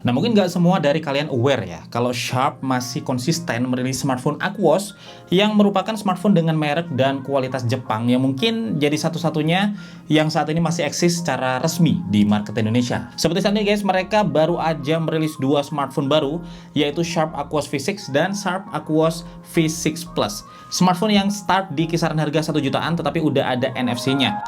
Nah, mungkin nggak semua dari kalian aware ya, kalau Sharp masih konsisten merilis smartphone Aquos yang merupakan smartphone dengan merek dan kualitas Jepang yang mungkin jadi satu-satunya yang saat ini masih eksis secara resmi di market Indonesia. Seperti saat ini guys, mereka baru aja merilis dua smartphone baru, yaitu Sharp Aquos V6 dan Sharp Aquos V6 Plus. Smartphone yang start di kisaran harga 1 jutaan tetapi udah ada NFC-nya.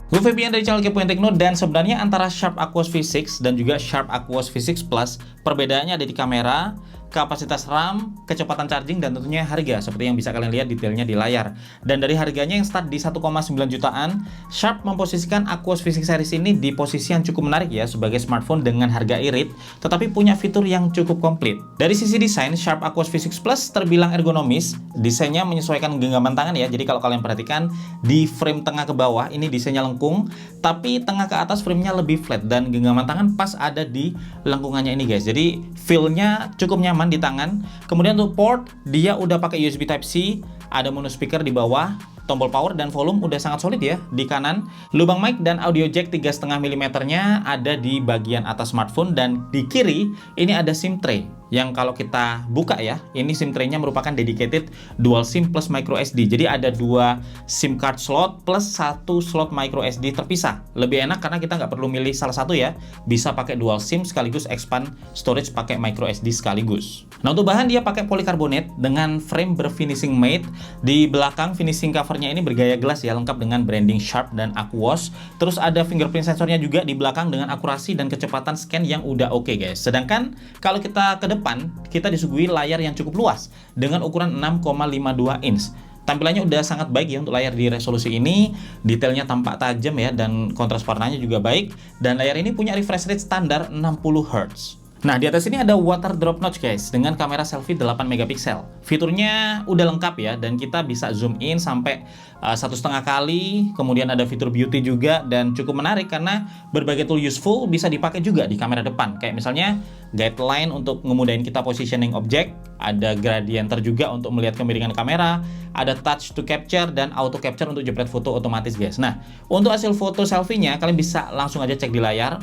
Gue Febian dari channel Kepoin Tekno, dan sebenarnya antara Sharp Aquos V6 dan juga Sharp Aquos V6 Plus perbedaannya ada di kamera, kapasitas RAM, kecepatan charging, dan tentunya harga seperti yang bisa kalian lihat detailnya di layar. Dan dari harganya yang start di 1,9 jutaan, Sharp memposisikan Aquos V6 series ini di posisi yang cukup menarik ya sebagai smartphone dengan harga irit tetapi punya fitur yang cukup komplit. Dari sisi desain, Sharp Aquos V6 Plus terbilang ergonomis, desainnya menyesuaikan genggaman tangan ya. Jadi kalau kalian perhatikan di frame tengah ke bawah ini desainnya lengkung, tapi tengah ke atas framenya lebih flat dan genggaman tangan pas ada di lengkungannya ini guys. Jadi feel-nya cukup nyaman di tangan. Kemudian untuk port, dia udah pakai USB Type-C, ada mono speaker di bawah, tombol power dan volume udah sangat solid ya di kanan. Lubang mic dan audio jack 3,5 mm-nya ada di bagian atas smartphone, dan di kiri ini ada SIM tray yang kalau kita buka ya, ini SIM tray-nya merupakan dedicated dual SIM plus micro SD. Jadi ada dua SIM card slot plus satu slot micro SD terpisah. Lebih enak karena kita nggak perlu milih salah satu ya. Bisa pakai dual SIM sekaligus expand storage pakai micro SD sekaligus. Nah, untuk bahan dia pakai polikarbonat dengan frame berfinishing matte. Di belakang finishing covernya ini bergaya glass ya, lengkap dengan branding Sharp dan Aquos. Terus ada fingerprint sensornya juga di belakang dengan akurasi dan kecepatan scan yang udah oke guys. Sedangkan kalau kita ke depan, kita disuguhi layar yang cukup luas dengan ukuran 6,52 inch. Tampilannya udah sangat baik ya untuk layar di resolusi ini, detailnya tampak tajam ya, dan kontras warnanya juga baik, dan layar ini punya refresh rate standar 60 Hz. Nah, di atas ini ada water drop notch guys dengan kamera selfie 8 megapiksel. Fiturnya udah lengkap ya, dan kita bisa zoom in sampai 1,5 kali. Kemudian ada fitur beauty juga, dan cukup menarik karena berbagai tool useful bisa dipakai juga di kamera depan. Kayak misalnya guideline untuk ngemudahin kita positioning objek, ada gradienter juga untuk melihat kemiringan kamera, ada touch to capture dan auto capture untuk jepret foto otomatis guys. Nah, untuk hasil foto selfie-nya kalian bisa langsung aja cek di layar.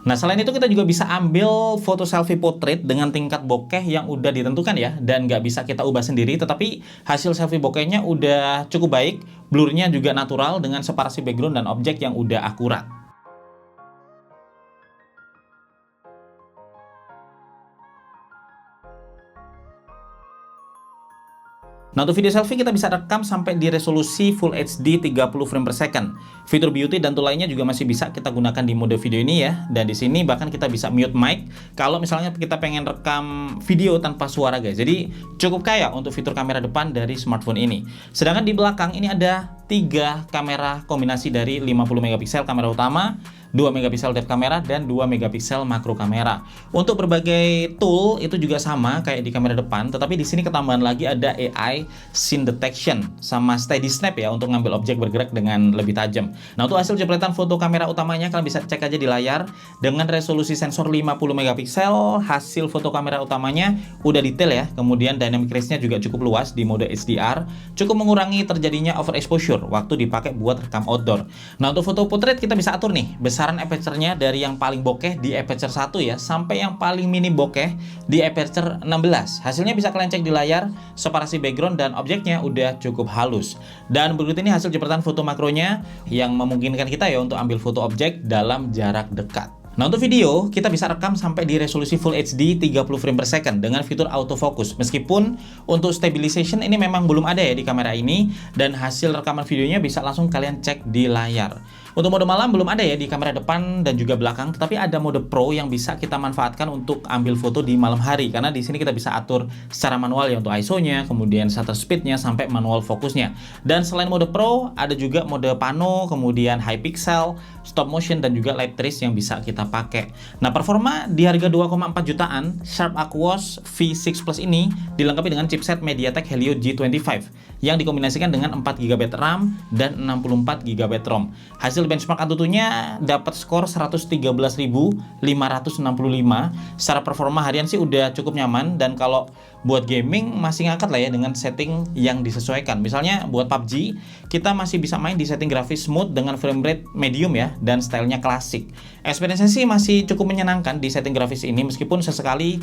Nah, selain itu kita juga bisa ambil foto selfie portrait dengan tingkat bokeh yang udah ditentukan ya, dan nggak bisa kita ubah sendiri, tetapi hasil selfie bokehnya udah cukup baik, blurnya juga natural dengan separasi background dan objek yang udah akurat. Nah, untuk video selfie kita bisa rekam sampai di resolusi Full HD 30 frame per second. Fitur beauty dan tool lainnya juga masih bisa kita gunakan di mode video ini ya. Dan di sini bahkan kita bisa mute mic kalau misalnya kita pengen rekam video tanpa suara guys. Jadi cukup kaya untuk fitur kamera depan dari smartphone ini. Sedangkan di belakang ini ada 3 kamera kombinasi dari 50 megapiksel kamera utama, 2 megapiksel depth kamera, dan 2 megapiksel makro kamera. Untuk berbagai tool itu juga sama kayak di kamera depan, tetapi di sini ketambahan lagi ada AI scene detection sama steady snap ya untuk ngambil objek bergerak dengan lebih tajam. Nah, untuk hasil jepretan foto kamera utamanya kalian bisa cek aja di layar dengan resolusi sensor 50 megapiksel. Hasil foto kamera utamanya udah detail ya. Kemudian dynamic range-nya juga cukup luas di mode HDR, cukup mengurangi terjadinya overexposure waktu dipakai buat rekam outdoor. Nah, untuk foto portrait kita bisa atur nih besaran aperture-nya dari yang paling bokeh di aperture 1 ya sampai yang paling mini bokeh di aperture 16. Hasilnya bisa kalian cek di layar, separasi background dan objeknya udah cukup halus. Dan berikut ini hasil jepretan foto makronya yang memungkinkan kita ya untuk ambil foto objek dalam jarak dekat. Nah, untuk video kita bisa rekam sampai di resolusi Full HD 30 frame per second dengan fitur autofocus. Meskipun untuk stabilization ini memang belum ada ya di kamera ini, dan hasil rekaman videonya bisa langsung kalian cek di layar. Untuk mode malam belum ada ya di kamera depan dan juga belakang, tetapi ada mode Pro yang bisa kita manfaatkan untuk ambil foto di malam hari, karena di sini kita bisa atur secara manual ya untuk ISO-nya, kemudian shutter speed-nya sampai manual fokusnya. Dan selain mode Pro, ada juga mode pano, kemudian high pixel, stop motion, dan juga light trace yang bisa kita pakai. Nah, performa di harga 2,4 jutaan, Sharp Aquos V6 Plus ini dilengkapi dengan chipset MediaTek Helio G25 yang dikombinasikan dengan 4 GB RAM dan 64 GB ROM. Hasil benchmark AnTuTu-nya dapat skor 113.565. Secara performa harian sih udah cukup nyaman, dan kalau buat gaming masih ngangkat lah ya dengan setting yang disesuaikan. Misalnya buat PUBG, kita masih bisa main di setting grafis smooth dengan frame rate medium ya, dan stylenya klasik. Experience sih masih cukup menyenangkan di setting grafis ini, meskipun sesekali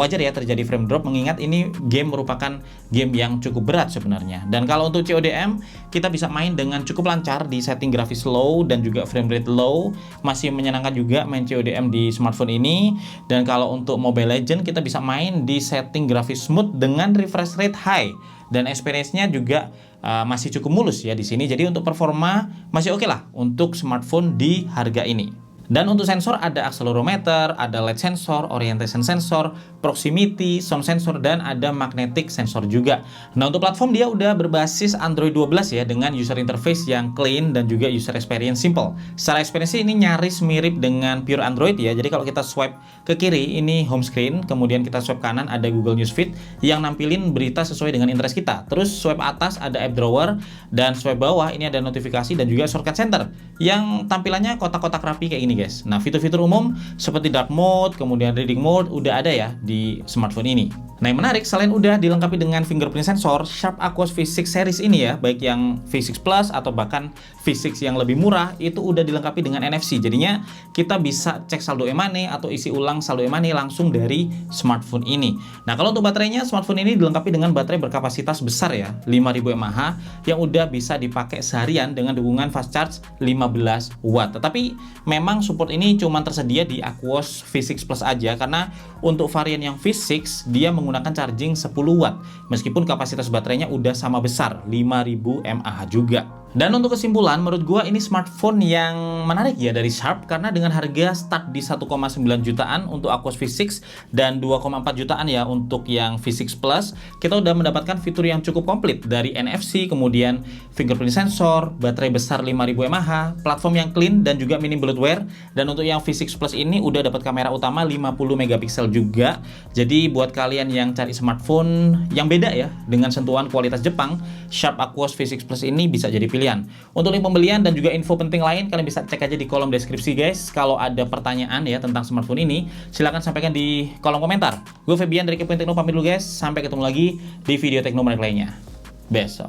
wajar ya terjadi frame drop, mengingat ini game merupakan game yang cukup berat sebenarnya. Dan kalau untuk CODM, kita bisa main dengan cukup lancar di setting grafis low dan juga frame rate low. Masih menyenangkan juga main CODM di smartphone ini. Dan kalau untuk Mobile Legends, kita bisa main di setting grafis smooth dengan refresh rate high, dan experience-nya juga masih cukup mulus ya di sini. Jadi untuk performa masih oke lah untuk smartphone di harga ini. Dan untuk sensor ada accelerometer, ada light sensor, orientation sensor, proximity, sound sensor, dan ada magnetic sensor juga. Nah, untuk platform dia udah berbasis Android 12 ya, dengan user interface yang clean dan juga user experience simple. Secara experience ini nyaris mirip dengan pure Android ya. Jadi kalau kita swipe ke kiri ini home screen, kemudian kita swipe kanan ada Google Newsfeed yang nampilin berita sesuai dengan interest kita. Terus swipe atas ada app drawer, dan swipe bawah ini ada notifikasi dan juga shortcut center yang tampilannya kotak-kotak rapi kayak ini guys. Nah, fitur-fitur umum seperti dark mode, kemudian reading mode udah ada ya di smartphone ini. Nah, yang menarik, selain udah dilengkapi dengan fingerprint sensor, Sharp Aquos V6 series ini ya, baik yang V6 Plus atau bahkan V6 yang lebih murah, itu udah dilengkapi dengan NFC. Jadinya kita bisa cek saldo e-money atau isi ulang saldo e-money langsung dari smartphone ini. Nah, kalau untuk baterainya, smartphone ini dilengkapi dengan baterai berkapasitas besar ya, 5000 mAh, yang udah bisa dipakai seharian dengan dukungan fast charge 15 watt. Tetapi memang support ini cuma tersedia di Aquos V6 Plus aja, karena untuk varian yang V6 dia menggunakan charging 10 watt, meskipun kapasitas baterainya udah sama besar 5000 mAh juga. Dan untuk kesimpulan, menurut gua ini smartphone yang menarik ya dari Sharp, karena dengan harga start di 1,9 jutaan untuk Aquos V6 dan 2,4 jutaan ya untuk yang V6 Plus, kita udah mendapatkan fitur yang cukup komplit dari NFC, kemudian fingerprint sensor, baterai besar 5000 mAh, platform yang clean dan juga minim bloatware. Dan untuk yang V6 Plus ini udah dapat kamera utama 50 megapiksel juga. Jadi buat kalian yang cari smartphone yang beda ya dengan sentuhan kualitas Jepang, Sharp Aquos V6 Plus ini bisa jadi pilihan. Untuk link pembelian dan juga info penting lain, kalian bisa cek aja di kolom deskripsi guys. Kalau ada pertanyaan ya tentang smartphone ini, silahkan sampaikan di kolom komentar. Gue Febian dari Kepoin Tekno pamit dulu guys. Sampai ketemu lagi di video Tekno menarik lainnya besok.